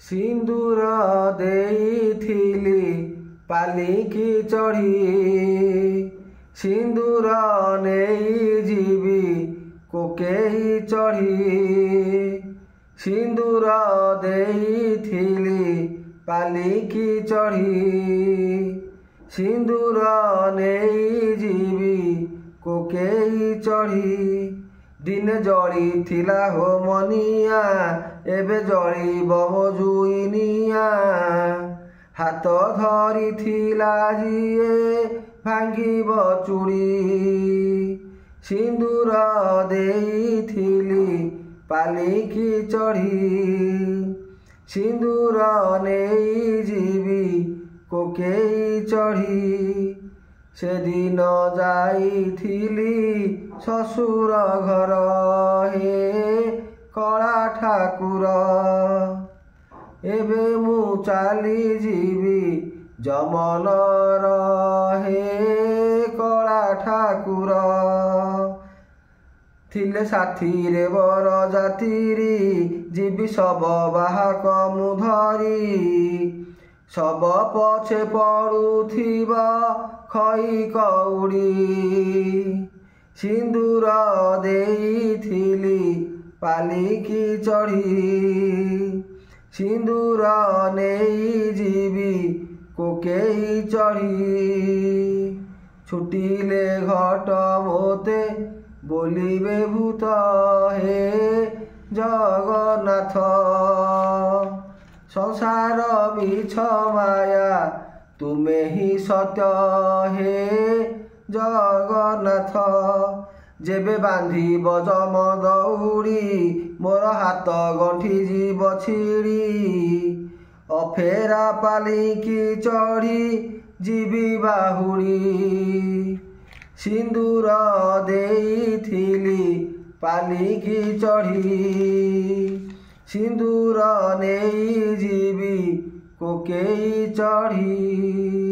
सिंदूर देइथिली पालिकी चढ़ी सिंदूर नहीं जीवी कोकेई चढ़ी सिंदूर देइथिली पालिकी चढ़ी सिंदूर नहीं जीवी कोकेई चढ़ी दिन जड़ी थिला हो मनिया एबे जड़ी बमो जुइनिया हाथ धरी थिला जिए भांगिब चूड़ी सिंदूर देइथिली पालिकी चढ़ी सिंदूर नहीं जीवी कोकेई चढ़ी से दिन जाइथिली ससुर घर हे कला ठाकुर एबे मु चाली जीवी जमलर हे कला ठाकुर थिले साथी रे बर जातिरी जीवी सब बाहक मु धरी सब पछे पड़ुथिबा खई कौड़ी सिंदूर देइथिली पालिकी चढ़ी सिंदूर नहीं जीवी कोकेई चढ़ी छुटिले घट मोते बोलिबे भूत हे जगन्नाथ संसार मिछ माया तुमे ही सत्य हे जगन्नाथ जेबे बांधी बजम दौड़ी मोर हाथ गंठी जीव छिड़ी अफेरा पालिकी चढ़ी जीवी बाहुड़ी सिंदूर देइथिली पालिकी चढ़ी सिंदूर नहीं जीवी कोकेई चढ़ी।